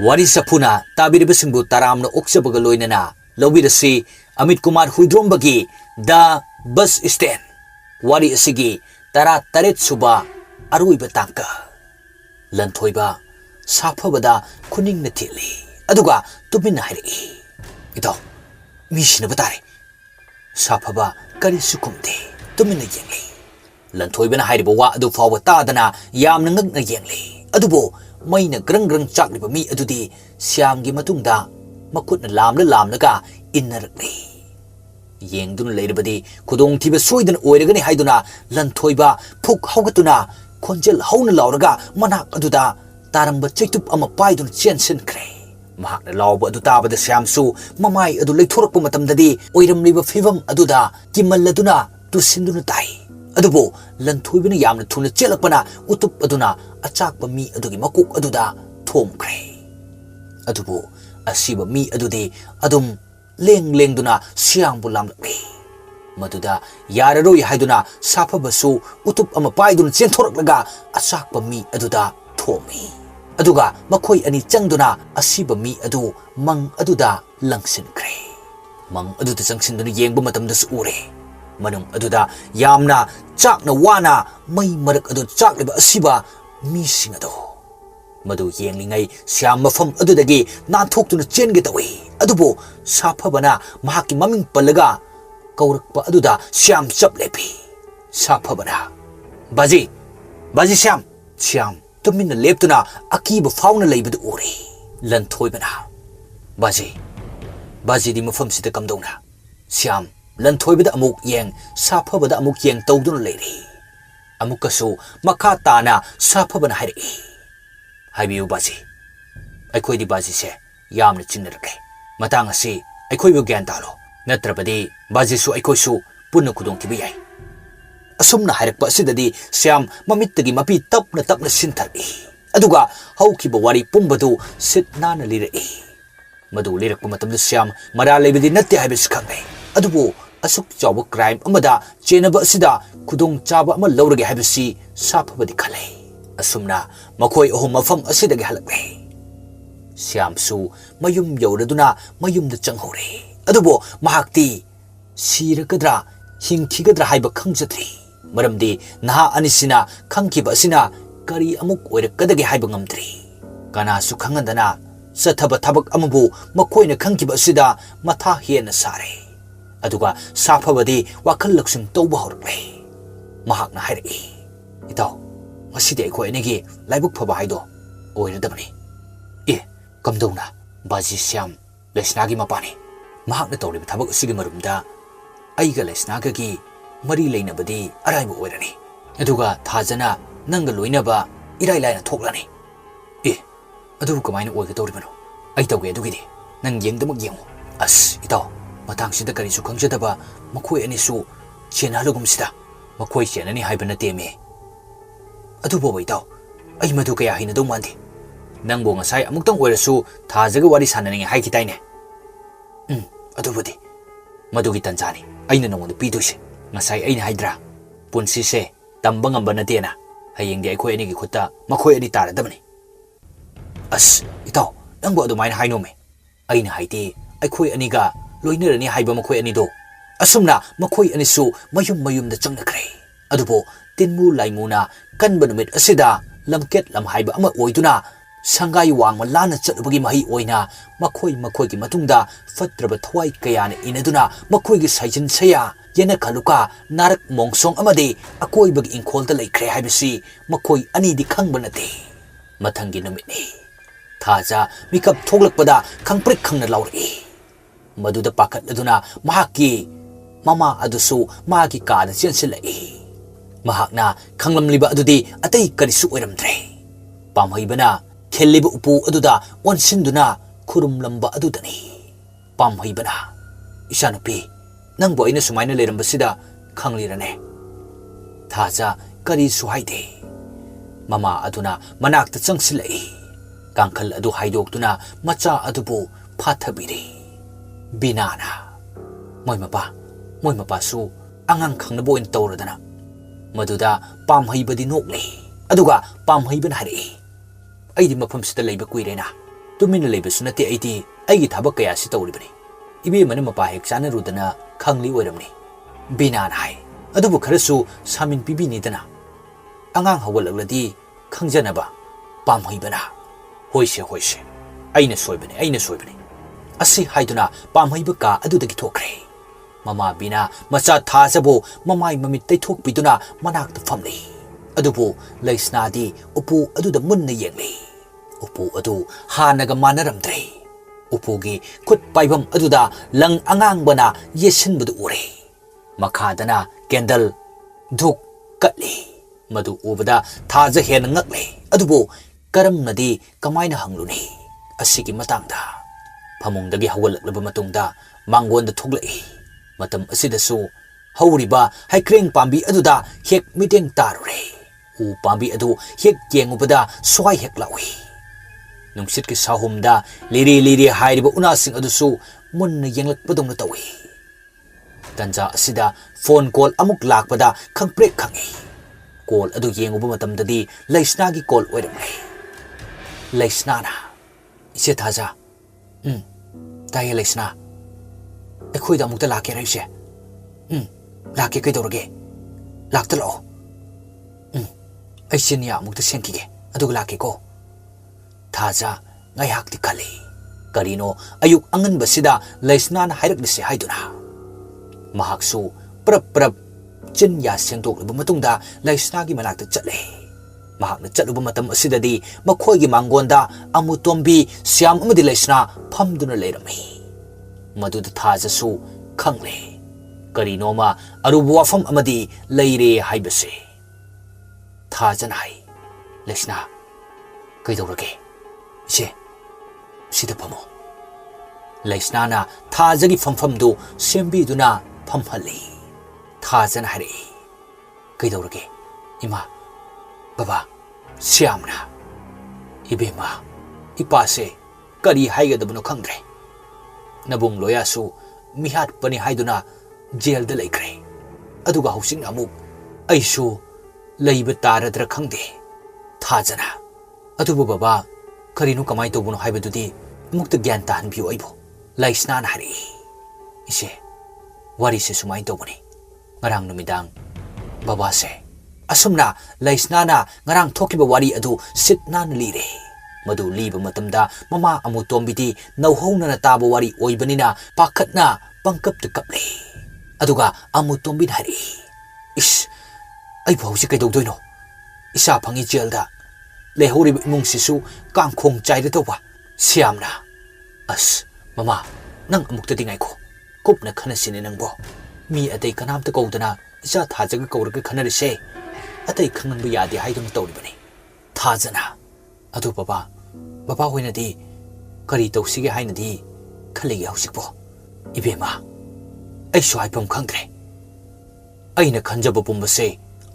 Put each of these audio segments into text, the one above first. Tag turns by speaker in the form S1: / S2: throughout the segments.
S1: Wari sapuna tabiribasingbu taramna okshabaga loinana lobirasi Amit Kumar Huidrombagi the bus stand wari asigi tara taret suba aruiba tangka lanthoiba safabada kuning na thili aduga tumin hairi ito mishina batare safaba kari sukumde tumin na yengli lanthoiba na hairiba wa adu fawa tadana yamna ngak na yengli adubo maina grang grang chakliba mi adudi siamgi matungda makut na lamna ka innarakli yengdun leirabadi kudong tiba soidan oiragani haiduna lanthoiba phuk haugatuna khonjel hauna lauraga manak aduda taramba chaitup ama paidun chensen kre mahakna lawba adu tabada siamsu mamai adu leithorakpa matamdadi oiramliba fivam aduda kimalladuna tusinduna tai adubo lanthoibana yamna thuna chelakpana utup aduna achakpa mi adugi makuk aduda thomkre adubo asiba mi adudi adum leng duna siangbu lamlakli maduda yararoi haiduna safabasu utup ama paidun chenthorklaga achakpa mi aduda thomi aduga makhoi ani changduna asiba mi adu mang aduda langsinkre mang aduda changsinduna yengba matamdasu ure manung aduda yamna chakna wana mai marak adu chakliba asiba mi singado madu yenglingai siam mafam adudagi nathoktuna chenge tawi adubo safabana mahaki maming palaga kaurakpa aduda siam chaplepi safabana baji siam tuminna leptuna akiba fauna leibadu uri lanthoibana baji di mafam sita kamdona siam lanthoibada amuk yeng safabada amuk yeng tawduna leiri amukasu makatana safabana hairi Habiyu baji aikoi di baji se yamna chinarake matang asi aikoi bu gyan talo natrabadi baji su aikoi su punna kudong tibi yai asumna hairakpa sidadi siam mamittagi mapi tapna sinthari aduga haukiba wari pumbadu sit nana lirai madu lirakpa matamda siam mara leibadi natte haibis khangai adubu asuk chawa crime amada chenaba asida kudong chaba ama laurage haibisi safabadi khalai asumna makhoi ohum mafam asidagi halakle siamsu mayum yauraduna mayumda changhore adubo mahakti siragadra hingkhigadra haiba khangjatri maramdi naha anisina khangkiba asina kari amuk oirakadagi haiba ngamdri kana su khangandana sathaba thabak amabu makhoina khangkiba asida matha hena sare aduga safabadi wakhal laksum tawba horle mahakna hairi itaw masidi aikoi anigi laibuk phaba haido oiradabani kamdona baji siam lesnagi mapani mahakna tawriba thabak asigi marumda aiga lesnagagi mari leinabadi araiba oirani aduga thajana nanga loinaba irai laina thoklani adu kamaina oiga tawribano ai tawge adugidi nang yengdamak yengu as itaw mathangsida kari su khangjadaba makhoi ani su chenalugumsida makhoi chenani haibana teme adu boba itaw ai madu kaya hina dong mandi nangbo ngasai amuktang oirasu thajaga wari sanani hai kitaine adu bodi madu gi tanjani aina nongonda piduise ngasai aina haidra punsi se tamba ngamba natena hayengdi aikoi ani gi khutta makhoi ani taradabani as itaw nangbo adu maina hainome aina haiti aikoi ani ga loinerani haiba makhoi ani do asumna makhoi ani su mayum da changnakre adubo tinmu laimuna kanba numit asida lamket lamhaiba ama oiduna sangai wangma lana chatubagi mahi oina makhoi gi matungda fatraba thwai kayana inaduna makhoi gi saijin saya yena khaluka narak mongsong amade akoi bagi ingkholta laikre haibisi makhoi ani di khangba nate mathangi numit ni thaja mikap thoglakpada khangprek khangna lauri maduda pakat aduna mahaki mama adusu magi kada chensilai mahakna khanglamliba adudi atai karisu oiramdre pamhaibana khelliba upu aduda onsinduna khurumlamba adudani pamhaibana isanupi nangbo aina sumaina lerambasida khanglirane thaja kari suhaide mama aduna manakta changsilai kangkhal adu haidoktuna macha adubu phathabiri binana moi mapa su angang khangnabo in tawradana maduda pamhaibadi nokle aduga pamhaiban hari aidi mafam sida leiba kuirena ꯇꯨꯃꯤꯟꯅ ꯂꯩꯕꯁꯨ ꯅꯠꯇꯦ ꯑꯩꯗꯤ ꯑꯩꯒꯤ ꯊꯕꯛ ꯀꯌꯥꯁꯤ ꯇꯧꯔꯤꯕꯅꯤ ꯏꯕꯦꯝꯃꯅ ꯃꯄꯥ ꯍꯦꯛ ꯆꯥꯅꯔꯨꯗꯅ ꯈꯪꯂꯤ ꯑꯣꯏꯔꯝꯅꯤ ꯕꯤꯅꯥꯅ ꯍꯥꯏ ꯑꯗꯨꯕꯨ ꯈꯔꯁꯨ ꯁꯥꯃꯤꯟ ꯄꯤꯕꯤꯅꯤꯗꯅ ꯑꯉꯥꯡ ꯍꯧꯒꯠꯂꯛꯂꯗꯤ ꯈꯪꯖꯅꯕ ꯄꯥꯝꯍꯩꯕꯅ ꯍꯣꯏꯁꯦ ꯍꯣꯏꯁꯦ ꯑꯩꯅ ꯁꯣꯏꯕꯅꯤ ꯑꯁꯤ ꯍꯥꯏꯗꯨꯅ ꯄꯥꯝꯍꯩꯕ ꯀꯥ ꯑꯗꯨꯗꯒꯤ ꯊꯣꯛꯈ꯭ꯔꯦ ꯃꯃꯥ ꯕꯤꯅꯥ ꯃꯆꯥ ꯊꯥꯖꯕꯨ ꯃꯃꯥꯏ ꯃꯃꯤꯠ ꯇꯩꯊꯣꯛꯄꯤꯗꯨꯅ ꯃꯅꯥꯛꯇ ꯐꯝꯂꯤ ꯑꯗꯨꯕꯨ ꯂꯩꯁꯅꯥꯗꯤ ꯎꯄꯨ ꯑꯗꯨꯗ ꯃꯨꯟꯅ ꯌꯦꯡꯂꯤ ꯎꯄꯨ ꯑꯗꯨ ꯍꯥꯟꯅꯒ ꯃꯥꯟꯅꯔꯝꯗ꯭ꯔꯦ ꯎꯄꯨꯒꯤ ꯈꯨꯠ ꯄꯥꯏꯐꯝ ꯑꯗꯨꯗ ꯂꯪ ꯑꯉꯥꯡꯕꯅ ꯌꯦꯠꯁꯤꯟꯕꯗꯨ ꯎꯔꯦ ꯃꯈꯥꯗꯅ ꯀꯦꯟꯗꯜ ꯙꯨꯛ ꯀꯠꯂꯤ ꯃꯗꯨ ꯎꯕꯗ ꯊꯥꯖ ꯍꯦꯟꯅ ꯉꯛꯂꯦ ꯑꯗꯨꯕꯨ ꯀꯔꯝꯅꯗꯤ ꯀꯃꯥꯏꯅ ꯍꯪꯂꯨꯅꯤ ꯑꯁꯤꯒꯤ ꯃꯇꯥꯡꯗ ꯐꯃꯨꯡꯗꯒꯤ ꯍꯧꯒꯠꯂꯛꯂꯕ ꯃꯇꯨꯡꯗ ꯃꯥꯡꯒꯣꯟꯗ ꯊꯣꯛꯂꯛꯏ ꯃꯇꯝ ꯑꯁꯤꯗꯁꯨ ꯍꯧꯔꯤꯕ ꯍꯩꯀ꯭ꯔꯦꯡ ꯄꯥꯝꯕꯤ ꯑꯗꯨꯗ ꯍꯦꯛ ꯃꯤꯠꯌꯦꯡ ꯇꯥꯔꯨꯔꯦ ꯎ ꯄꯥꯝꯕꯤ ꯑꯗꯨ ꯍꯦꯛ ꯌꯦꯡꯉꯨꯕꯗ ꯁ꯭ꯋꯥꯏ ꯍꯦꯛ ꯂꯥꯎꯏ ꯅꯨꯡꯁꯤꯠꯀꯤ ꯁꯥꯍꯨꯝꯗ ꯂꯤꯔꯤ ꯂꯤꯔꯤ ꯍꯥꯏꯔꯤꯕ ꯎꯅꯥꯁꯤꯡ ꯑꯗꯨꯁꯨ ꯃꯨꯟꯅ ꯌꯦꯡꯂꯛꯄꯗꯧꯅ ꯇꯧꯏ ꯇꯟꯖꯥ ꯑꯁꯤꯗ ꯐꯣꯟ ꯀꯣꯜ ꯑꯃꯨꯛ ꯂꯥꯛꯄꯗ ꯈꯪꯄ꯭ꯔꯦꯛ ꯈꯪꯏ ꯀꯣꯜ ꯑꯗꯨ ꯌꯦꯡꯉꯨꯕ ꯃꯇꯝꯗꯗꯤ ꯂꯩꯁꯅꯥꯒꯤ ꯀꯣꯜ ꯑꯣꯏꯔꯝꯂꯦ ꯂꯩꯁꯅꯥꯅ ꯏꯆꯦ ꯊꯥꯖ ꯇꯥꯏꯌꯦ ꯂꯩꯁꯅꯥ ꯑꯩꯈꯣꯏꯗ ꯑꯃꯨꯛꯇ ꯂꯥꯛꯀꯦꯔ ꯏꯆꯦ ꯂꯥꯛꯀꯦ ꯀꯩꯗꯧꯔꯒꯦ ꯂꯥꯛꯇ ꯂꯥꯛꯑꯣ ꯑꯩ ꯆꯤꯟꯌꯥ ꯑꯃꯨꯛꯇ ꯁꯦꯡꯈꯤꯒꯦ ꯑꯗꯨꯒ ꯂꯥꯛꯀꯦꯀꯣ ꯊꯥꯖ ꯉꯥꯏꯍꯥꯛꯇꯤ ꯈꯜꯂꯤ ꯀꯔꯤꯅꯣ ꯑꯌꯨꯛ ꯑꯉꯟꯕꯁꯤꯗ ꯂꯩꯁꯅꯥꯅ ꯍꯥꯏꯔꯛꯂꯤꯁꯦ ꯍꯥꯏꯗꯨꯅ ꯃꯍꯥꯛꯁꯨ ꯄ꯭ꯔꯞ ꯆꯤꯟꯌꯥ ꯁꯦꯡꯗꯣꯛꯂꯕ ꯃꯇꯨꯡꯗ ꯂꯩꯁꯅꯥꯒꯤ ꯃꯅꯥꯛꯇ ꯆꯠꯂꯦ ꯃꯍꯥꯛꯅ ꯆꯠꯂꯨꯕ ꯃꯇꯝ ꯑꯁꯤꯗꯗꯤ ꯃꯈꯣꯏꯒꯤ ꯃꯥꯡꯒꯣꯟꯗ ꯑꯃꯨꯇꯣꯝꯕꯤ ꯁ꯭ꯌꯥꯝ ꯑꯃꯗꯤ ꯂꯩꯁꯅꯥ ꯐꯝꯗꯨꯅ ꯂꯩꯔꯝꯃꯤ ꯃꯗꯨꯗ ꯊꯥꯖꯁꯨ ꯈꯪꯂꯦ ꯀꯔꯤꯅꯣꯃ ꯑꯔꯨꯕ ꯋꯥꯐꯝ ꯑꯃꯗꯤ ꯂꯩꯔꯦ ꯍꯥꯏꯕꯁꯦ ꯊꯥꯖꯅ ꯍꯥꯏ ꯂꯩꯁꯅꯥ ꯀꯩꯗꯧꯔꯒꯦ ꯏꯆꯦ ꯁꯤꯗ ꯐꯝꯃꯣ ꯂꯩꯁꯅꯥꯅ ꯊꯥꯖꯒꯤ ꯐꯝꯐꯝꯗꯨ ꯁꯦꯝꯕꯤꯗꯨꯅ ꯐꯝꯍꯜꯂꯤ ꯊꯥꯖꯅ ꯍꯥꯏꯔꯛꯏ ꯀꯩꯗꯧꯔꯒꯦ ꯏꯃꯥ ꯕꯕꯥ ꯁ꯭ꯌꯥꯝꯅ ꯏꯕꯦꯝꯃ ꯏꯄꯥꯁꯦ ꯀꯔꯤ ꯍꯥꯏꯒꯗꯕꯅꯣ ꯈꯪꯗ꯭ꯔꯦ ꯅꯕꯨꯡ ꯂꯣꯌꯥꯁꯨ ꯃꯤꯍꯥꯠꯄꯅꯤ ꯍꯥꯏꯗꯨꯅ ꯖꯦꯜꯗ ꯂꯩꯈ꯭ꯔꯦ ꯑꯗꯨꯒ ꯍꯧꯖꯤꯛꯅ ꯑꯃꯨꯛ ꯑꯩꯁꯨ ꯂꯩꯕ ꯇꯥꯔꯗ꯭ꯔꯥ ꯈꯪꯗꯦ ꯊꯥꯖꯅ ꯑꯗꯨꯕꯨ ꯕꯕꯥ ꯀꯔꯤꯅꯣ ꯀꯃꯥꯏꯅ ꯇꯧꯕꯅꯣ ꯍꯥꯏꯕꯗꯨꯗꯤ ꯑꯃꯨꯛꯇ ꯒ꯭ꯌꯥꯟ ꯇꯥꯍꯟꯕꯤꯌꯨ ꯑꯩꯕꯨ ꯂꯩꯁꯅꯥꯅ ꯍꯥꯏꯔꯛꯏ ꯏꯆꯦ ꯋꯥꯔꯤꯁꯦ ꯁꯨꯃꯥꯏꯅ ꯇꯧꯕꯅꯤ ꯉꯔꯥꯡ ꯅꯨꯃꯤꯗꯥꯡ ꯕꯕꯥꯁꯦ ꯑꯁꯨꯝꯅ ꯂꯩꯁꯅꯥꯅ ꯉꯔꯥꯡ ꯊꯣꯛꯈꯤꯕ ꯋꯥꯔꯤ ꯑꯗꯨ ꯁꯤꯠ ꯅꯥꯟꯅ ꯂꯤꯔꯦ ꯃꯗꯨ ꯂꯤꯕ ꯃꯇꯝꯗ ꯃꯃꯥ ꯑꯃꯨꯇꯣꯝꯕꯤꯗꯤ ꯅꯧꯍꯧꯅꯅ ꯇꯥꯕ ꯋꯥꯔꯤ ꯑꯣꯏꯕꯅꯤꯅ ꯄꯥꯈꯠꯅ ꯄꯪꯀꯞꯇ ꯀꯞꯂꯦ ꯑꯗꯨꯒ ꯑꯃꯨꯇꯣꯝꯕꯤꯅ ꯍꯥꯏꯔꯛꯏ ꯏꯁ ꯑꯩꯕꯨ ꯍꯧꯖꯤꯛ ꯀꯩꯗꯧꯗꯣꯏꯅꯣ ꯏꯆꯥ ꯐꯪꯉꯤ ꯖꯦꯜꯗ ꯂꯩꯍꯧꯔꯤꯕ ꯏꯃꯨꯡꯁꯤꯁꯨ ꯀꯥꯡꯈꯣꯡ ꯆꯥꯏꯔꯗꯧꯕ ꯁ꯭ꯌꯥꯝꯅ ꯑꯁ ꯃꯃꯥ ꯅꯪ ꯑꯃꯨꯛꯇꯗꯤ ꯉꯥꯏꯈꯣ ꯀꯨꯞꯅ ꯈꯟꯅꯁꯤꯅꯦ ꯅꯪꯕꯣ ꯃꯤ ꯑꯇꯩ ꯀꯅꯥꯝꯇ ꯀꯧꯗꯅ ꯏꯆꯥ ꯊꯥꯖꯒ ꯀꯧꯔꯒ ꯈꯟꯅꯔꯤꯁꯦ ꯑꯇꯩ ꯈꯪꯍꯟꯕ ꯌꯥꯗꯦ ꯍꯥꯏꯗꯨꯅ ꯇꯧꯔꯤꯕꯅꯤ ꯊꯥꯖꯅ ꯑꯗꯨ ꯕꯕꯥ ꯍꯣꯏꯅꯗꯤ ꯀꯔꯤ ꯇꯧꯁꯤꯒꯦ ꯍꯥꯏꯅꯗꯤ ꯈꯜꯂꯤꯒꯦ ꯍꯧꯖꯤꯛꯄꯣ ꯏꯕꯦꯝꯃ ꯑꯩꯁꯨ ꯍꯥꯏꯐꯝ ꯈꯪꯗ꯭ꯔꯦ ꯑꯩꯅ ꯈꯟꯖꯕ ꯄꯨꯝꯕꯁꯦ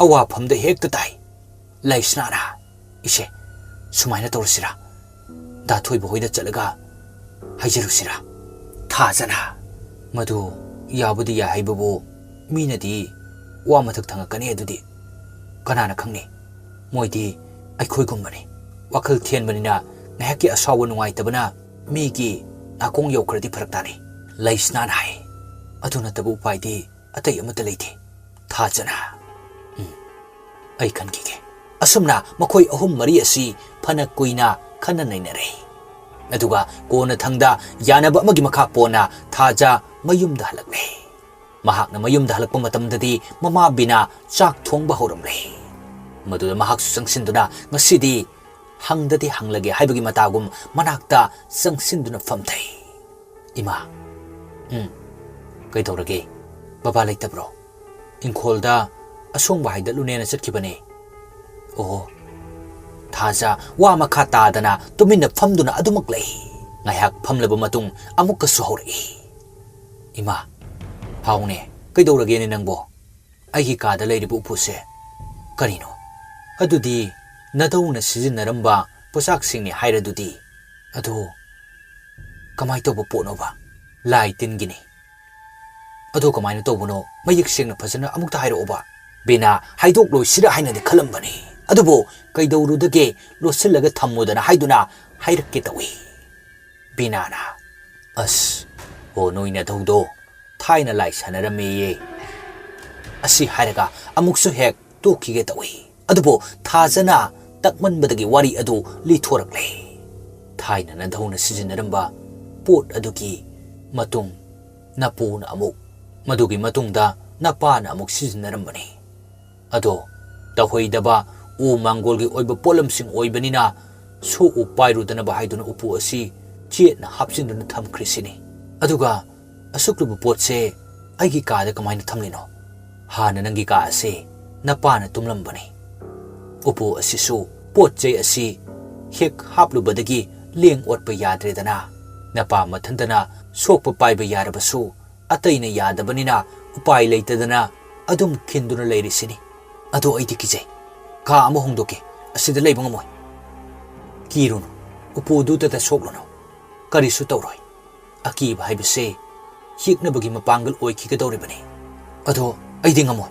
S1: ꯑꯋꯥꯐꯝꯗ ꯍꯦꯛꯇ ꯇꯥꯏ ꯂꯩꯁꯅꯥꯅ ꯏꯆꯦ ꯁꯨꯃꯥꯏꯅ ꯇꯧꯔꯁꯤꯔꯥ ꯗꯥꯊꯣꯏꯕ ꯍꯣꯏꯗ ꯆꯠꯂꯒ ꯍꯥꯏꯖꯔꯨꯁꯤꯔꯥ ꯊꯥꯖꯅ ꯃꯗꯨ ꯌꯥꯕꯨꯗꯤ ꯌꯥꯏ ꯍꯥꯏꯕꯕꯨ ꯃꯤꯅꯗꯤ ꯋꯥ ꯃꯊꯛ ꯊꯪꯉꯛꯀꯅꯤ ꯑꯗꯨꯗꯤ ꯀꯅꯥꯅ ꯈꯪꯅꯤ ꯃꯣꯏꯗꯤ ꯑꯩꯈꯣꯏꯒꯨꯝꯕꯅꯤ ꯋꯥꯈꯜ ꯊꯦꯟꯕꯅꯤꯅ ꯉꯥꯏꯍꯥꯛꯀꯤ ꯑꯁꯥꯎꯕ ꯅꯨꯡꯉꯥꯏꯇꯕꯅ ꯃꯤꯒꯤ ꯅꯥꯀꯣꯡ ꯌꯧꯈ꯭ꯔꯗꯤ ꯐꯔꯛ ꯇꯥꯅꯤ ꯂꯩꯁꯅꯥꯅ ꯍꯥꯏ ꯑꯗꯨ ꯅꯠꯇꯕ ꯎꯄꯥꯏꯗꯤ ꯑꯇꯩ ꯑꯃꯠꯇ ꯂꯩꯇꯦ ꯊꯥꯖꯅ ꯑꯩ ꯈꯟꯈꯤꯒꯦ ꯑꯁꯨꯝꯅ ꯃꯈꯣꯏ ꯑꯍꯨꯝ ꯃꯔꯤ ꯑꯁꯤ ꯐꯅ ꯀꯨꯏꯅ ꯈꯟꯅ ꯅꯩꯅꯔꯦ ꯑꯗꯨꯒ ꯀꯣꯟꯅ ꯊꯪꯗ ꯌꯥꯅꯕ ꯑꯃꯒꯤ ꯃꯈꯥ ꯄꯣꯟꯅ ꯊꯥꯖ ꯃꯌꯨꯝꯗ ꯍꯜꯂꯛꯂꯦ ꯃꯍꯥꯛꯅ ꯃꯌꯨꯝꯗ ꯍꯜꯂꯛꯄ ꯃꯇꯝꯗꯗꯤ ꯃꯃꯥ ꯕꯤꯅꯥ ꯆꯥꯛ ꯊꯣꯡꯕ ꯍꯧꯔꯝꯂꯦ ꯃꯗꯨꯗ ꯃꯍꯥꯛꯁꯨ ꯆꯪꯁꯤꯟꯗꯨꯅ ꯉꯁꯤꯗꯤ ꯍꯪꯗꯗꯤ ꯍꯪꯂꯒꯦ ꯍꯥꯏꯕꯒꯤ ꯃꯇꯥꯒꯨꯝ ꯃꯅꯥꯛꯇ ꯆꯪꯁꯤꯟꯗꯨꯅ ꯐꯝꯊꯩ ꯏꯃꯥ ꯀꯩꯗꯧꯔꯒꯦ ꯕꯕꯥ ꯂꯩꯇꯕ꯭ꯔꯣ ꯏꯪꯈꯣꯜꯗ ꯑꯁꯣꯡꯕ ꯍꯥꯏꯗꯠꯂꯨꯅꯦꯅ ꯆꯠꯈꯤꯕꯅꯦ ꯑꯣ ꯊꯥꯖ ꯋꯥ ꯃꯈꯥ ꯇꯥꯗꯅ ꯇꯨꯃꯤꯟꯅ ꯐꯝꯗꯨꯅ ꯑꯗꯨꯃꯛ ꯂꯩ ꯉꯥꯏꯍꯥꯛ ꯐꯝꯂꯕ ꯃꯇꯨꯡ ꯑꯃꯨꯛꯀꯁꯨ ꯍꯧꯔꯛꯏ ꯏꯃꯥ ꯍꯥꯎꯅꯦ ꯀꯩꯗꯧꯔꯒꯦꯅꯦ ꯅꯪꯕꯣ ꯑꯩꯒꯤ ꯀꯥꯗ ꯂꯩꯔꯤꯕ ꯎꯄꯨꯁꯦ ꯀꯔꯤꯅꯣ ꯑꯗꯨꯗꯤ ꯅꯗꯧꯅ ꯁꯤꯖꯤꯟꯅꯔꯝꯕ ꯄꯣꯠꯆꯥꯛꯁꯤꯡꯅꯤ ꯍꯥꯏꯔꯗꯨꯗꯤ ꯑꯗꯨ ꯀꯃꯥꯏ ꯇꯧꯕ ꯄꯣꯠꯅꯣꯕ ꯂꯥꯏ ꯇꯤꯟꯒꯤꯅꯤ ꯑꯗꯨ ꯀꯃꯥꯏꯅ ꯇꯧꯕꯅꯣ ꯃꯌꯦꯛ ꯁꯦꯡꯅ ꯐꯖꯅ ꯑꯃꯨꯛꯇ ꯍꯥꯏꯔꯛꯑꯣꯕ ꯕꯤꯅꯥ ꯍꯥꯏꯗꯣꯛꯂꯣꯏꯁꯤꯔ ꯍꯥꯏꯅꯗꯤ ꯈꯜꯂꯝꯕꯅꯤ ꯑꯗꯨꯕꯨ ꯀꯩꯗꯧꯔꯨꯗꯒꯦ ꯂꯣꯠꯁꯤꯜꯂꯒ ꯊꯝꯃꯨꯗꯅ ꯍꯥꯏꯗꯨꯅ ꯍꯥꯏꯔꯛꯀꯦ ꯇꯧꯏ ꯕꯤꯅꯥꯅ ꯑꯁ ꯑꯣ ꯅꯣꯏ ꯅꯙꯧꯗꯣ ꯊꯥꯏꯅ ꯂꯥꯏ ꯁꯥꯟꯅꯔꯝꯃꯦꯌꯦ ꯑꯁꯤ ꯍꯥꯏꯔꯒ ꯑꯃꯨꯛꯁꯨ ꯍꯦꯛ ꯇꯣꯛꯈꯤꯒꯦ ꯇꯧꯏ ꯑꯗꯨꯕꯨ ꯊꯥꯖꯅ ꯇꯛꯃꯟꯕꯗꯒꯤ ꯋꯥꯔꯤ ꯑꯗꯨ ꯂꯤꯊꯣꯔꯛꯂꯦ ꯊꯥꯏꯅ ꯅꯙꯧꯅ ꯁꯤꯖꯤꯟꯅꯔꯝꯕ ꯄꯣꯠ ꯑꯗꯨꯒꯤ ꯃꯇꯨꯡ ꯅꯄꯨꯅ ꯑꯃꯨꯛ ꯃꯗꯨꯒꯤ ꯃꯇꯨꯡꯗ ꯅꯄꯥꯅ ꯑꯃꯨꯛ ꯁꯤꯖꯤꯟꯅꯔꯝꯕꯅꯤ ꯑꯗꯣ ꯇꯧꯍꯩꯗꯕ ꯎ ꯃꯥꯡꯒꯣꯜꯒꯤ ꯑꯣꯏꯕ ꯄꯣꯠꯂꯝꯁꯤꯡ ꯑꯣꯏꯕꯅꯤꯅ ꯁꯣꯛꯎ ꯄꯥꯏꯔꯨꯗꯅꯕ ꯍꯥꯏꯗꯨꯅ ꯎꯄꯨ ꯑꯁꯤ ꯆꯦꯠꯅ ꯍꯥꯞꯆꯤꯟꯗꯨꯅ ꯊꯝꯈ꯭ꯔꯤꯁꯤꯅꯤ ꯑꯗꯨꯒ ꯑꯁꯨꯛꯂꯕ ꯄꯣꯠꯁꯦ ꯑꯩꯒꯤ ꯀꯥꯗ ꯀꯃꯥꯏꯅ ꯊꯝꯂꯤꯅꯣ ꯍꯥꯟꯅ ꯅꯪꯒꯤ ꯀꯥ ꯑꯁꯤ ꯅꯄꯥꯅ ꯇꯨꯝꯂꯝꯕꯅꯤ ꯎꯄꯨ ꯑꯁꯤꯁꯨ ꯄꯣꯠ ꯆꯩ ꯑꯁꯤ ꯍꯦꯛ ꯍꯥꯞꯂꯨꯕꯗꯒꯤ ꯂꯦꯡ ꯑꯣꯠꯄ ꯌꯥꯗ꯭ꯔꯦꯗꯅ ꯅꯄꯥ ꯃꯊꯟꯇꯅ ꯁꯣꯛꯄ ꯄꯥꯏꯕ ꯌꯥꯔꯕꯁꯨ ꯑꯇꯩꯅ ꯌꯥꯗꯕꯅꯤꯅ ꯎꯄꯥꯏ ꯂꯩꯇꯗꯅ ꯑꯗꯨꯝ ꯈꯤꯟꯗꯨꯅ ꯂꯩꯔꯤꯁꯤꯅꯤ ꯑꯗꯣ ꯑꯩꯗꯤ ꯀꯤꯖꯩ ꯀꯥ ꯑꯃ ꯍꯣꯡꯗꯣꯛꯀꯦ ꯑꯁꯤꯗ ꯂꯩꯕ ꯉꯝꯃꯣꯏ ꯀꯤꯔꯨꯅꯨ ꯎꯄꯨꯗꯨꯗ ꯁꯣꯛꯂꯨꯅꯨ ꯀꯔꯤꯁꯨ ꯇꯧꯔꯣꯏ ꯑꯀꯤꯕ ꯍꯥꯏꯕꯁꯦ ꯌꯦꯛꯅꯕꯒꯤ ꯃꯄꯥꯡꯒꯜ ꯑꯣꯏꯈꯤꯒꯗꯧꯔꯤꯕꯅꯤ ꯑꯗꯣ ꯑꯩꯗꯤ ꯉꯝꯃꯣꯏ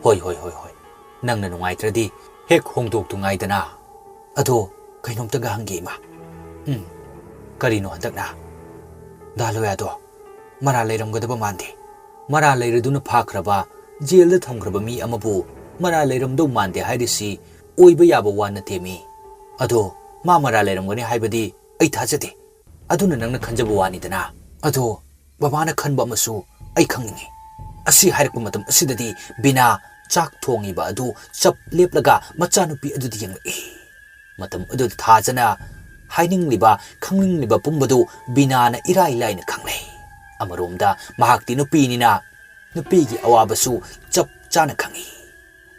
S1: ꯍꯣꯏ ꯅꯪꯅ ꯅꯨꯡꯉꯥꯏꯇ꯭ꯔꯗꯤ ꯍꯦꯛ ꯍꯣꯡꯗꯣꯛꯇꯨꯉꯥꯏꯗꯅ ꯑꯗꯣ ꯀꯩꯅꯣꯝꯇꯒ ꯍꯪꯒꯦ ꯏꯃꯥ ꯀꯔꯤꯅꯣ ꯍꯟꯗꯛꯅ ꯗꯥꯂꯣꯌꯥꯗꯣ ꯃꯔꯥ ꯂꯩꯔꯝꯒꯗꯕ ꯃꯥꯟꯗꯦ ꯃꯔꯥ ꯂꯩꯔꯗꯨꯅ ꯐꯥꯈ꯭ꯔꯕ ꯖꯦꯜꯗ ꯊꯝꯈ꯭ꯔꯕ ꯃꯤ ꯑꯃꯕꯨ ꯃꯔꯥ ꯂꯩꯔꯝꯗꯧ ꯃꯥꯟꯗꯦ ꯍꯥꯏꯔꯤꯁꯤ ꯑꯣꯏꯕ ꯌꯥꯕ ꯋꯥ ꯅꯠꯇꯦꯃꯤ ꯑꯗꯣ ꯃꯥ ꯃꯔꯥ ꯂꯩꯔꯝꯒꯅꯤ ꯍꯥꯏꯕꯗꯤ ꯑꯩ ꯊꯥꯖꯗꯦ ꯑꯗꯨꯅ ꯅꯪꯅ ꯈꯟꯖꯕ ꯋꯥꯅꯤꯗꯅ ꯑꯗꯣ ꯕꯕꯥꯅ ꯈꯟꯕ ꯑꯃꯁꯨ ꯑꯩ ꯈꯪꯅꯤꯡꯉꯤ ꯑꯁꯤ ꯍꯥꯏꯔꯛꯄ ꯃꯇꯝ ꯑꯁꯤꯗꯗꯤ ꯕꯤꯅꯥ ꯆꯥꯛ ꯊꯣꯡꯉꯤꯕ ꯑꯗꯨ ꯆꯞ ꯂꯦꯞꯂꯒ ꯃꯆꯥꯅꯨꯄꯤ ꯑꯗꯨꯗ ꯌꯦꯡꯂꯛꯏ ꯃꯇꯝ ꯑꯗꯨꯗ ꯊꯥꯖꯅ ꯍꯥꯏꯅꯤꯡꯂꯤꯕ ꯈꯪꯅꯤꯡꯂꯤꯕ ꯄꯨꯝꯕꯗꯨ ꯕꯤꯅꯥꯅ ꯏꯔꯥꯏ ꯂꯥꯏꯅ ꯈꯪꯂꯦ ꯑꯃꯔꯣꯝꯗ ꯃꯍꯥꯛꯇꯤ ꯅꯨꯄꯤꯅꯤꯅ ꯅꯨꯄꯤꯒꯤ ꯑꯋꯥꯕꯁꯨ ꯆꯞ ꯆꯥꯅ ꯈꯪꯏ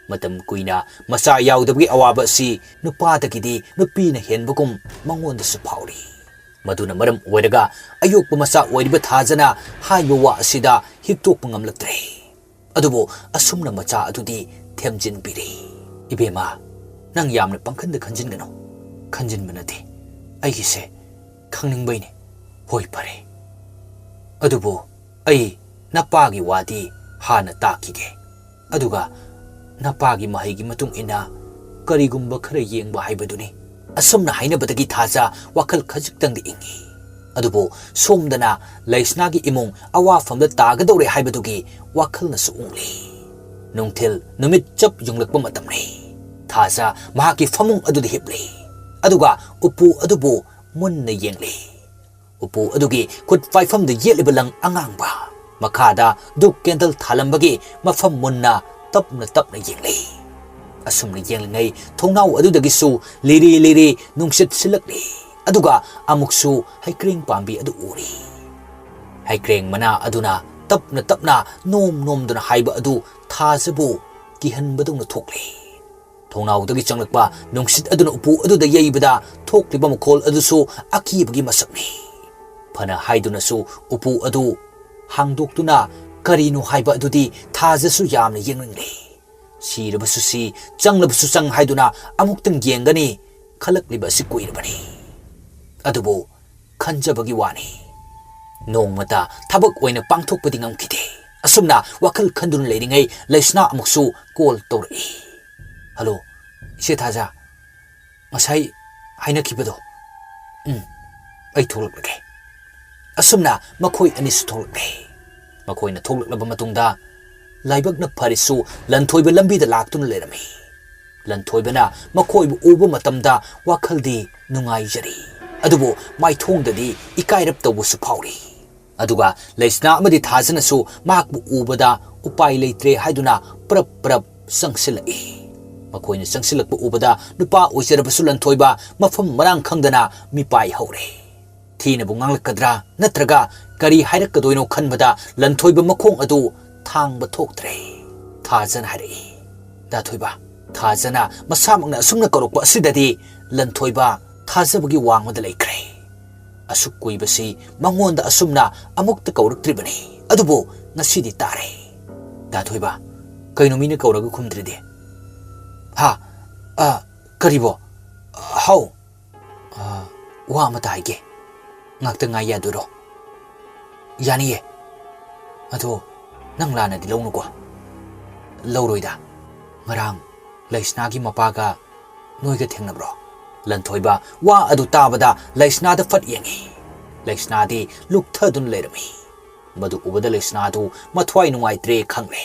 S1: ꯃꯇꯝ ꯀꯨꯏꯅ ꯃꯆꯥ ꯌꯥꯎꯗꯕꯒꯤ ꯑꯋꯥꯕ ꯑꯁꯤ ꯅꯨꯄꯥꯗꯒꯤꯗꯤ ꯅꯨꯄꯤꯅ ꯍꯦꯟꯕꯒꯨꯝ ꯃꯉꯣꯟꯗꯁꯨ ꯐꯥꯎꯔꯤ ꯃꯗꯨꯅ ꯃꯔꯝ ꯑꯣꯏꯔꯒ ꯑꯌꯣꯛꯄ ꯃꯆꯥ ꯑꯣꯏꯔꯤꯕ ꯊꯥꯖꯅ ꯍꯥꯏꯕ ꯋꯥ ꯑꯁꯤꯗ ꯍꯤꯛꯇꯣꯛꯄ ꯉꯝꯂꯛꯇ꯭ꯔꯦ ꯑꯗꯨꯕꯨ ꯑꯁꯨꯝꯅ ꯃꯆꯥ ꯑꯗꯨꯗꯤ ꯊꯦꯝꯖꯤꯟꯕꯤꯔꯤ ꯏꯕꯦꯝꯃ ꯅꯪ ꯌꯥꯝꯅ ꯄꯪꯈꯟꯗ ꯈꯟꯖꯤꯟꯒꯅꯨ ꯈꯟꯖꯤꯟꯕ ꯅꯠꯇꯦ ꯑꯩꯒꯤꯁꯦ ꯈꯪꯅꯤꯡꯕꯩꯅꯦ ꯍꯣꯏ ꯐꯔꯦ ꯑꯗꯨꯕꯨ ꯑꯩ ꯅꯄꯥꯒꯤ ꯋꯥꯗꯤ ꯍꯥꯟꯅ ꯇꯥꯈꯤꯒꯦ ꯑꯗꯨꯒ ꯅꯄꯥꯒꯤ ꯃꯍꯩꯒꯤ ꯃꯇꯨꯡ ꯏꯟꯅ ꯀꯔꯤꯒꯨꯝꯕ ꯈꯔ ꯌꯦꯡꯕ ꯍꯥꯏꯕꯗꯨꯅꯤ ꯑꯁꯨꯝꯅ ꯍꯥꯏꯅꯕꯗꯒꯤ ꯊꯥꯖ ꯋꯥꯈꯜ ꯈꯖꯤꯛꯇꯪꯗꯤ ꯏꯪꯉꯤ ꯑꯗꯨꯕꯨ ꯁꯣꯝꯗꯅ ꯂꯩꯁꯅꯥꯒꯤ ꯏꯃꯨꯡ ꯑꯋꯥꯐꯝꯗ ꯇꯥꯒꯗꯧꯔꯦ ꯍꯥꯏꯕꯗꯨꯒꯤ ꯋꯥꯈꯜꯅꯁꯨ ꯎꯡꯂꯤ ꯅꯨꯡꯊꯤꯜ ꯅꯨꯃꯤꯠ ꯆꯞ ꯌꯨꯡꯂꯛꯄ ꯃꯇꯝꯅꯤ ꯊꯥꯖ ꯃꯍꯥꯛꯀꯤ ꯐꯃꯨꯡ ꯑꯗꯨꯗ ꯍꯤꯞꯂꯤ ꯑꯗꯨꯒ ꯎꯄꯨ ꯑꯗꯨꯕꯨ ꯃꯨꯟꯅ ꯌꯦꯡꯂꯤ ꯎꯄꯨ ꯑꯗꯨꯒꯤ ꯈꯨꯠ ꯄꯥꯏꯐꯝꯗ ꯌꯦꯠꯂꯤꯕ ꯂꯪ ꯑꯉꯥꯡꯕ ꯃꯈꯥꯗ ꯗꯨꯛ ꯀꯦꯟꯗꯜ ꯊꯥꯂꯝꯕꯒꯤ ꯃꯐꯝ ꯃꯨꯟꯅ ꯇꯞꯅ ꯌꯦꯡꯂꯤ ꯑꯁꯨꯝꯅ ꯌꯦꯡꯂꯤꯉꯩ ꯊꯣꯡꯅꯥꯎ ꯑꯗꯨꯗꯒꯤꯁꯨ ꯂꯤꯔꯤ ꯅꯨꯡꯁꯤꯠ ꯁꯤꯜꯂꯛꯂꯤ ꯑꯗꯨꯒ ꯑꯃꯨꯛꯁꯨ ꯍꯩꯀ꯭ꯔꯦꯡ ꯄꯥꯝꯕꯤ ꯑꯗꯨ ꯎꯔꯤ ꯍꯩꯀ꯭ꯔꯦꯡ ꯃꯅꯥ ꯑꯗꯨꯅ ꯇꯞꯅ ꯅꯣꯝꯗꯨꯅ ꯍꯥꯏꯕ ꯑꯗꯨ ꯊꯥꯖꯕꯨ ꯀꯤꯍꯟꯕꯗꯧꯅ ꯊꯣꯛꯂꯤ ꯊꯣꯡꯅꯥꯎꯗꯒꯤ ꯆꯪꯂꯛꯄ ꯅꯨꯡꯁꯤꯠ ꯑꯗꯨꯅ ꯎꯄꯨ ꯑꯗꯨꯗ ꯌꯩꯕꯗ ꯊꯣꯛꯂꯤꯕ ꯃꯈꯣꯜ ꯑꯗꯨꯁꯨ ꯑꯀꯤꯕꯒꯤ ꯃꯁꯛꯅꯤ ꯐꯅ ꯍꯥꯏꯗꯨꯅꯁꯨ ꯎꯄꯨ ꯑꯗꯨ ꯍꯥꯡꯗꯣꯛꯇꯨꯅ ꯀꯔꯤꯅꯣ ꯍꯥꯏꯕ ꯑꯗꯨꯗꯤ ꯊꯥꯖꯁꯨ ꯌꯥꯝꯅ ꯌꯦꯡꯅꯤꯡꯂꯤ ꯁꯤꯔꯕꯁꯨ ꯁꯤ ꯆꯪꯂꯕꯁꯨ ꯆꯪ ꯍꯥꯏꯗꯨꯅ ꯑꯃꯨꯛꯇꯪ ꯌꯦꯡꯒꯅꯤ ꯈꯜꯂꯛꯂꯤꯕ ꯑꯁꯤ ꯀꯨꯏꯔꯕꯅꯤ ꯑꯗꯨꯕꯨ ꯈꯟꯖꯕꯒꯤ ꯋꯥꯅꯤ ꯅꯣꯡꯃꯇ ꯊꯕꯛ ꯑꯣꯏꯅ ꯄꯥꯡꯊꯣꯛꯄꯗꯤ ꯉꯝꯈꯤꯗꯦ ꯑꯁꯨꯝꯅ ꯋꯥꯈꯜ ꯈꯟꯗꯨꯅ ꯂꯩꯔꯤꯉꯩ ꯂꯩꯁꯅꯥ ꯑꯃꯨꯛꯁꯨ ꯀꯣꯜ ꯇꯧꯔꯛꯏ ꯍꯜꯂꯣ ꯏꯆꯦ ꯊꯥꯖ ꯉꯁꯥꯏ ꯍꯥꯏꯅꯈꯤꯕꯗꯣ ꯑꯩ ꯊꯣꯛꯂꯛꯂꯒꯦ ꯑꯁꯨꯝꯅ ꯃꯈꯣꯏ ꯑꯅꯤꯁꯨ ꯊꯣꯛꯂꯛꯂꯦ ꯃꯈꯣꯏꯅ ꯊꯣꯛꯂꯛꯂꯕ ꯃꯇꯨꯡꯗ ꯂꯥꯏꯕꯛꯅ ꯐꯔꯤꯁꯨ ꯂꯟꯊꯣꯏꯕ ꯂꯝꯕꯤꯗ ꯂꯥꯛꯇꯨꯅ ꯂꯩꯔꯝꯃꯤ ꯂꯟꯊꯣꯏꯕꯅ ꯃꯈꯣꯏꯕꯨ ꯎꯕ ꯃꯇꯝꯗ ꯋꯥꯈꯜꯗꯤ ꯅꯨꯡꯉꯥꯏꯖꯔꯤ ꯑꯗꯨꯕꯨ ꯃꯥꯏꯊꯣꯡꯗꯗꯤ ꯏꯀꯥꯏꯔꯞ ꯇꯧꯕꯁꯨ ꯐꯥꯎꯔꯤ ꯑꯗꯨꯒ ꯂꯩꯁꯅꯥ ꯑꯃꯗꯤ ꯊꯥꯖꯅꯁꯨ ꯃꯍꯥꯛꯄꯨ ꯎꯕꯗ ꯎꯄꯥꯏ ꯂꯩꯇ꯭ꯔꯦ ꯍꯥꯏꯗꯨꯅ ꯄ꯭ꯔꯞ ꯆꯪꯁꯤꯜꯂꯛꯏ ꯃꯈꯣꯏꯅ ꯆꯪꯁꯤꯜꯂꯛꯄ ꯎꯕꯗ ꯅꯨꯄꯥ ꯑꯣꯏꯖꯔꯕꯁꯨ ꯂꯟꯊꯣꯏꯕ ꯃꯐꯝ ꯃꯔꯥꯡ ꯈꯪꯗꯅ ꯃꯤꯄꯥꯏ ꯍꯧꯔꯦ ꯊꯤꯅꯕꯨ ꯉꯥꯡꯂꯛꯀꯗ꯭ꯔꯥ ꯅꯠꯇ꯭ꯔꯒ ꯀꯔꯤ ꯍꯥꯏꯔꯛꯀꯗꯣꯏꯅꯣ ꯈꯟꯕꯗ ꯂꯟꯊꯣꯏꯕ ꯃꯈꯣꯡ ꯑꯗꯨ ꯊꯥꯡꯕ ꯊꯣꯛꯇ꯭ꯔꯦ ꯊꯥꯖꯅ ꯍꯥꯏꯔꯛꯏ ꯗꯥꯊꯣꯏꯕ ꯊꯥꯖꯅ ꯃꯁꯥꯃꯛꯅ ꯑꯁꯨꯝꯅ ꯀꯧꯔꯛꯄ ꯑꯁꯤꯗꯗꯤ ꯂꯟꯊꯣꯏꯕ ꯊꯥꯖꯕꯒꯤ ꯋꯥꯡꯃꯗ ꯂꯩꯈ꯭ꯔꯦ ꯑꯁꯨꯛ ꯀꯨꯏꯕꯁꯤ ꯃꯉꯣꯟꯗ ꯑꯁꯨꯝꯅ ꯑꯃꯨꯛꯇ ꯀꯧꯔꯛꯇ꯭ꯔꯤꯕꯅꯤ ꯑꯗꯨꯕꯨ ꯉꯁꯤꯗꯤ ꯇꯥꯔꯦ ꯗꯥꯊꯣꯏꯕ ꯀꯩꯅꯣ ꯃꯤꯅ ꯀꯧꯔꯒ ꯈꯨꯝꯗ꯭ꯔꯤꯗꯤ ꯀꯔꯤꯕꯣ ꯍꯥꯎ ꯋꯥ ꯑꯃꯇ ꯍꯥꯏꯒꯦ ꯉꯥꯛꯇ ꯉꯥꯏ ꯌꯥꯗꯣꯏꯔꯣ ꯌꯥꯅꯤꯌꯦ ꯑꯗꯣ ꯅꯪ ꯂꯥꯟꯅꯗꯤ ꯂꯧꯅꯨꯀꯣ ꯂꯧꯔꯣꯏꯗ ꯉꯔꯥꯡ ꯂꯩꯁꯅꯥꯒꯤ ꯃꯄꯥꯒ ꯅꯣꯏꯒ ꯊꯦꯡꯅꯕ꯭ꯔꯣ ꯂꯟꯊꯣꯏꯕ ꯋꯥ ꯑꯗꯨ ꯇꯥꯕꯗ ꯂꯩꯁꯅꯥꯗ ꯐꯠ ꯌꯦꯡꯉꯤ Laisnadi look thadun lerami. Madu ubada Laisnadu mathwai nungai tre khangle.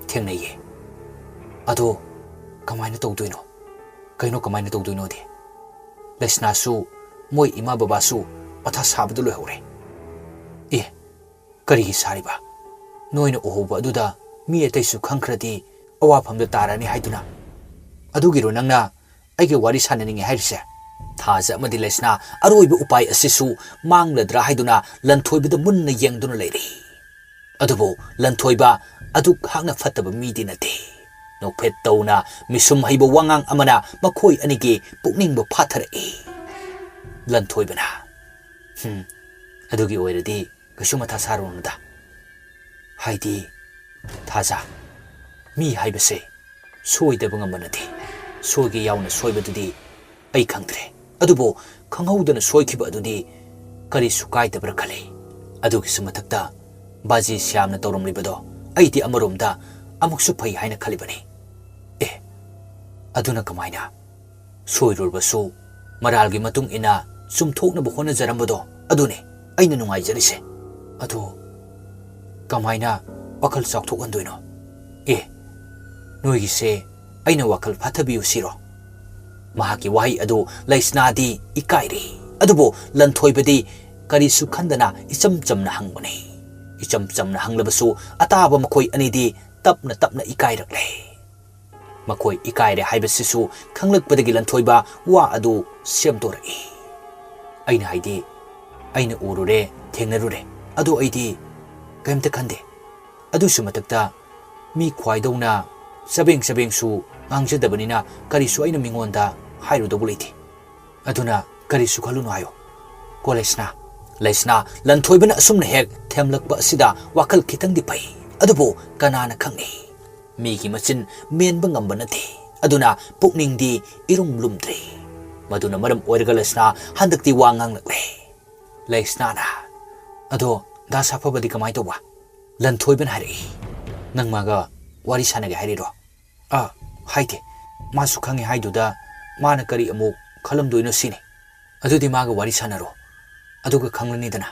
S1: Thengnaye. Ado kamaina tawduino. Kaino kamaina tawduino de. Laisna su moi ima baba su patha sabdu lo hore. Kari hi sariba. Noina ohoba aduda mi atai su khangkradi awafamda tarani haiduna. Adugiro nangna aige wari sananinge hairse. Thaza amadi Laisna aroiba upai asisu mangladra haiduna lanthoibada munna yengduna leiri. Adubo lanthoiba aduk hakna fataba midi nate. Nokphet tawna misum haiba wangang amana makhoi anige pukningba phathara lanthoibana. Adugi oiradi kasuma tha sarunada. Haidi thaza mi haibase soidaba ngamanati. Soigi yauna soibadudi ai khangdre. Adubo khanghaudana soikiba adudi kari sukaidabra khale. Adugi sumathakta baji syamna tawramlibado aiti amaromda amuksu phai haina khalibani. Aduna kamaina soirurbasu maralgi matung ina sumthoknaba honajarambado adune aina nungaijarise. Adu kamaina wakal chawthokhandoino. Noigise aina wakal phathabiu siro. Mahaki wahi adu Laisnadi ikairi. Adubo lanthoibadi karisu khandana icham chamna hangbani. Icham chamna hanglabasu ataba makhoi anidi tapna tapna ikairakle. Makhoi ikaire haibasisu khanglakpadagi lanthoiba wa adu semtorai. Aina haidi aina urure thengnarure. Adu aidi kaimta khande. Adu sumatakta mi khwaidawna sabeng su ngangjadabanina karisu aina mingonda hairudabu leiti. Aduna karisu khaluno hayo. Ko Laisna lanthoibana asumna hek themlakpa asida wakal khitangdi pai. Adubo kanana khangni. Migi machin menba ngamba nate. Aduna pukningdi irum lumdri. Maduna maram oiraga Laisna handakti wangang lakle. Laisna na. Ado da sapabadi kamai toba. Lanthoiban hari. Nangmaga wari sanaga hariro. Haide. Masu khangi haiduda mana kari amu khalamdoino sine. Adudi maga wari sanaro. Aduga khanglanidana.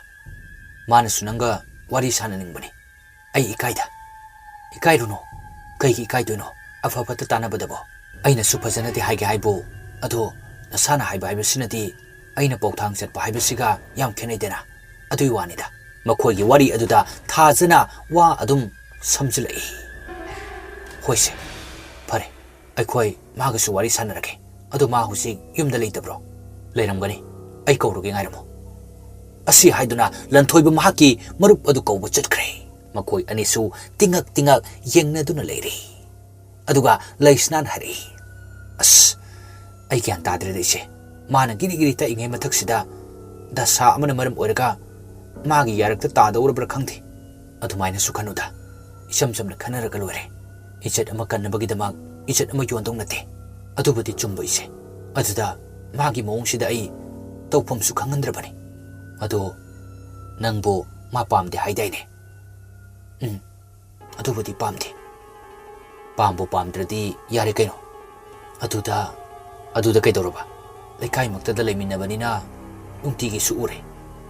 S1: Mana sunanga wari sananingbani. Ai ikaida. Ikairuno. Kaigi ikaidoino. Afafata tanabadabo. Aina suphajanati haige haibo. Ado nasana haiba haibasinati aina pauthang chatpa haibasiga yam khenaidena. Adui wanida. Makhoigi wari aduda thajana wa adum samjilai. Hoise. Pare. Aikhoi magasu wari sanarake. Ado ma husik yumda leitabro. Leiramgani. Ai kauruge ngairamo. Asi haiduna lanthoiba mahaki marup adu kauba chatkre. Makhoi anisu tingak yengnaduna leiri. Aduga Laisnan hari. Ai gyan tadre deise. Mana giri ta ingai mathaksida dasa amana maram oiraga magi yarakta tadawrabra khangthi. Adumaina sukhanuda. Isam samna khanaraga loire. Ichat ama kannabagidamag ichat ama yondong nate. Adubadi chumba ise. Aduda magi mawngsida ai tawpham su khangandrabani. Ado nangbo ma pamde haidaine. Adubadi pamde. Pambo pamdradi yare kaino. Aduda kaidoroba. Laikai maktada laiminabanina nungtigi su ure.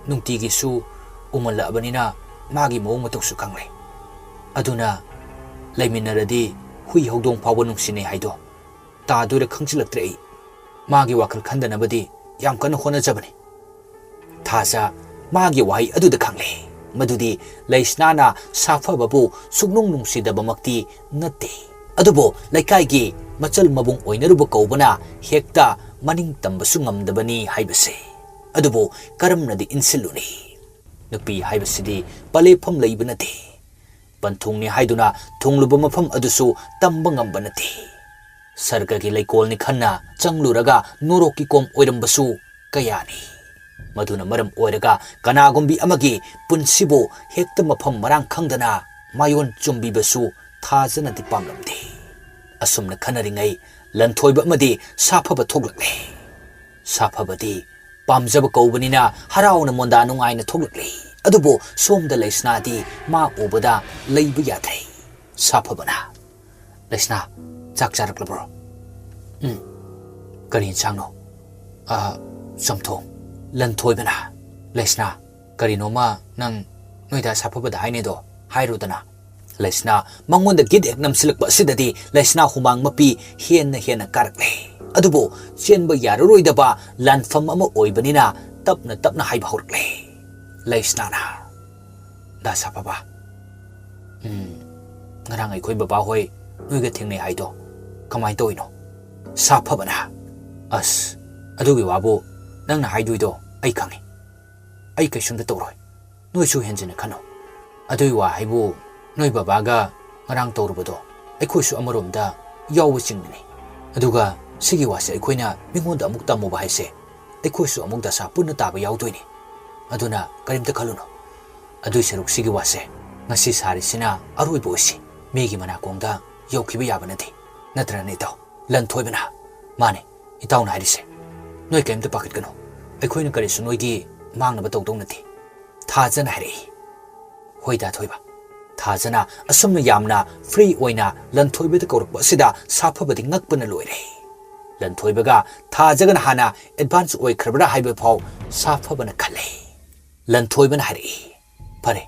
S1: Nungtigi su umalabanina magi mawng matong su khangle. Aduna laiminaradi hui hawdong phawa nungsine haido. Tadura khangchilaktre ai. Magi wakal khandanabadi yam kana honajabani. Thaza magi wahi aduda khangle. Madudi Laisnana safababu sugnung nungsidabamakti nate. Adubo laikaigi machal mabung oinaruba kaubana hekta maning tambasu ngamdabani haibase. Adubo karamnadi insiluni. Nupi haibasidi palefam laiba nate. Panthungni haiduna thungluba mafam adusu tamba ngamba nate. Sargagi laikolni khanna changluraga noroki kom oirambasu kayani. Maduna maram oiraga kanagumbi amagi punsibo hekta mafam marang khangdana mayon chumbibasu thajanati pamlamde. Asumna khanaringai lanthoiba amadi safaba thoglakle. Safabadi pamjaba kaubanina harauna monda nungaina thoglakle. Adubo somda Laisnadi ma ubada leiba yadre. Safabana. Laisna chak charaklabro. Kari insangno. Samthong. लन थोइबना लेसना करिनोमा नंग नोइदा साफबदा हाइनेदो हाइरुदना लेसना मंगोंद गिद एक नमसिलक बसिददी लेसना हुमांग मपी हेन कारकले अदुबो चेनब यारोइदबा लानफम अमा ओइबनिना तपना हाइबा हौरकले लेसना ना दा साफबा ngarang ai khoi baba hoi noi ga thingnei hai do kamai toino साफबना अस अदुगी वाबो नंग ना हाइदुई दो आई खंगे आई कैसुम तौरoi नोइसु हेंजन खनो अदुई वा हाइबो नोइ बाबागा ngarang तौरबदो अखोइसु अमरोमदा याव चिंगनी अदुगा सिगी वासे अखोइना मिंगोंदा अमुक तमो बाइसे अखोइसु अमुक दसा पुन्न ताबा यावदोइनी अदुना करिमता खलुनो अदुई सरुक सिगी वासे ngasi सारिसिना अरोइबो ओसि मेगी मनाकोंदा यौखिबा याबा नथि नत्र ने तो लन थोइबना माने इताउना हारिसे नोइ केमता पाखिटकनो अखोइना करिसु नोइगी मांगनबा तौदौ नथि थाजना हारि होइदा थोइबा थाजना असुमना यामना फ्री ओइना लन थोइबदा कौरकबा सिदा साफबदि ngakpana लोइरे लन थोइबगा थाजगन हाना एडवांस ओइ खरबरा हाइबे फाउ साफबना खले लन थोइबना हारि फरे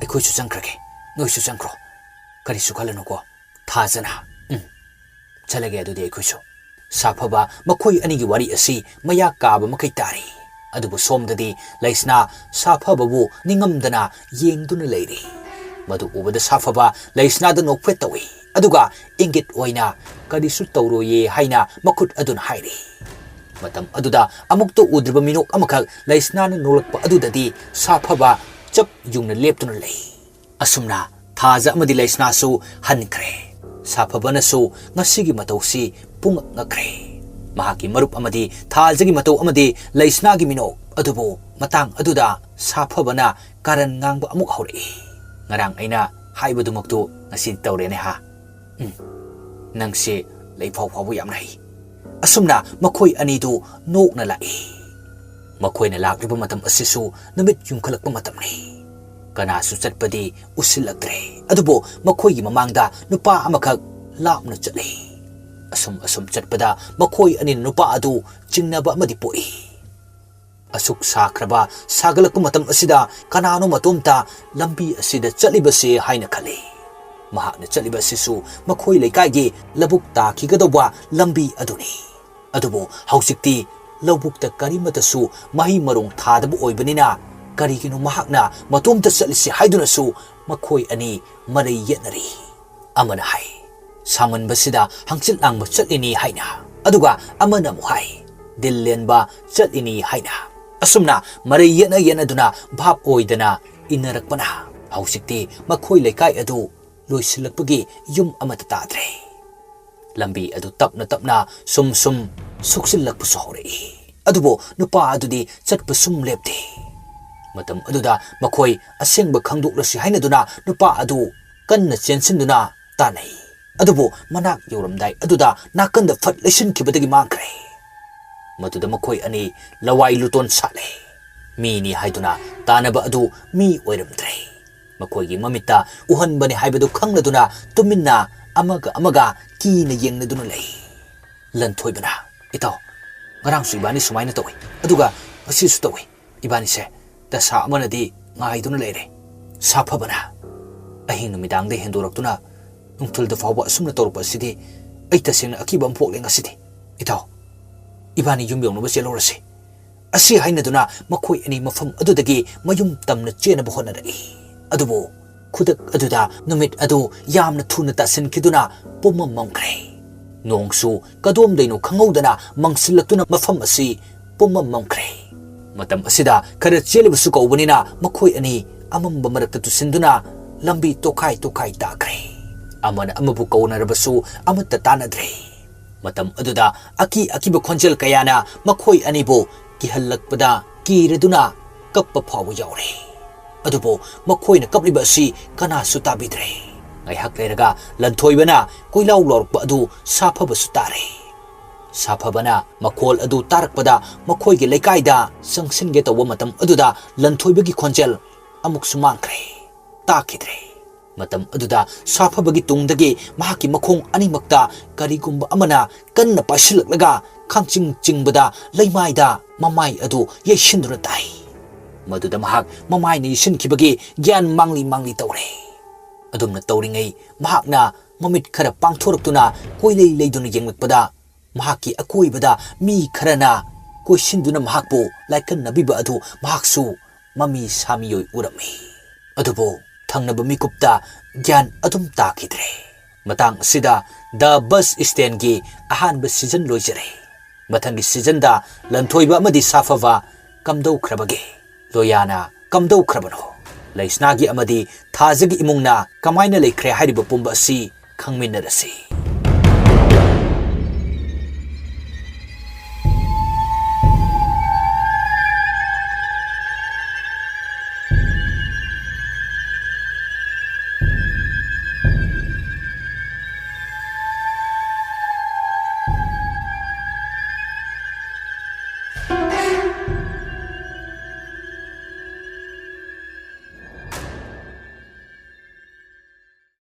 S1: अखोइसु चंख्रगे नोइसु चंख्रो करिसु खलनुको थाजना चलगे अदुदि अखोइसु साफबा मखोइ अनिगी वारी असि मया काबा मखै तारी अदुबु सोमददि लैसना साफबबु निंगमदना येंगदुना लैरि मदु उबदा साफबा लैसना द नोकफे तवि अदुगा इंगित ओइना करिसु तौरोये हाइना मखुट अदुन हाइरि मतम अदुदा अमुक्तो उद्रब मिनोक अमखल लैसना न नोलकपा अदुददि साफबा चप युंगना लेप्तुना लै असुमना थाजा अमदि लैसनासु हनख्रे साफबनसु ngasiगी matausi pung ngakre mahaki marup amadi thaljagi matau amadi leisnagi mino adubo matang aduda safabana karan ngangba amuk hore ngarang aina haibadu maktu ngasi tawrene ha nangse leifau phabu yam nai asumna makhoi ani du nok na lai makhoi na lakriba matam asisu namit yungkhalakpa matam ni kana su chatpadi usilakre adubo makhoi gi mamangda nupa amakak lapna chale asum chatpada makhoi ani nupa adu chingnaba amadi poi asuk sakraba sagalakpa matam asida kanano matomta lambi asida chalibase haina khale mahakna chalibasisu makhoi leikai gi labuk ta khigadoba lambi aduni adubo hausikti lobukta karimatasu mahi marong thadabu oibanina karigino mahakna matomta chalisi haiduna su makhoi ani marai yenari amana hai saman basida hangchil ang chalini haina aduga amana mu hai dillenba chalini haina asumna marai yena duna bhap oidana inarakpana hausikti makhoi leikai adu loisilakpagi yum amata tadre lambi adu tapna sum suksilakpu sohore adubo nupa adudi chatpa sum lepte matam aduda makhoi asengba khangdoklasi haina duna nupa adu kanna chensinduna tanai adubo manak yoramdai aduda nakanda fat lesin kibadagi mangkre matuda makhoi ani lawai luton sale mi ni haiduna tanaba adu mi oiramdre makhoi gi mamita uhan bani haibadu khangladuna tuminna amaga kina yengnaduna lei lan thoibana itaw ngarang su ibani sumaina tawi aduga asisu tawi ibani se da sa amanadi ngaiduna leire safabana ahin numidang de hendoraktuna nungthul da fawba asumna torpa sidi aita sengna akibam pokle ngasidi itaw ibani yumbiyong no chelorase asi hainaduna makhoi ani mafam adudagi mayum tamna chena bohonari adubo khudak aduda numit adu yamna thuna tasin kiduna pomam mamkre nongsu kadom deino khangaudana mangsilaktuna mafam asi pomam mamkre matam asida khara chelibusu kaubanina makhoi ani amamba marakta tusinduna lambi tokai takre amana amabu kaunarabasu amatta tanadre matam aduda akiba khonjel kayana makhoi anibo kihallakpada kireduna kappa phawu yaure adubo makhoi na kapliba si kana sutabidre ngai hak leraga lanthoibana koilaw lorpa adu safaba sutare safabana makhol adu tarakpada makhoi gi leikaida sangsinge tawa matam aduda lanthoibagi khonjel amuk sumangkre takidre matam aduda safabagi tungdagi mahaki makhong animakta karigumba amana kanna pasilak laga khangching chingbada leimaida mamai adu yesinduna tai maduda mahak mamai ni sinkhibagi gyan mangli tawre adumna tawringai mahakna mamit khara pangthoruptuna koilei leiduna yengmakpada mahaki akoibada mi kharana koisinduna mahakpu laikan nabiba adu mahaksu mami samiyoi urami adubo thangnaba mikupta gyan adum takidre matang sida the bus stand gi ahanba season loijare mathangi season da lanthoiba amadi safava kamdau khrabage loyana kamdau khrabano laisnagi amadi thajagi imungna kamaina lekhre hariba pumba si khangminarasi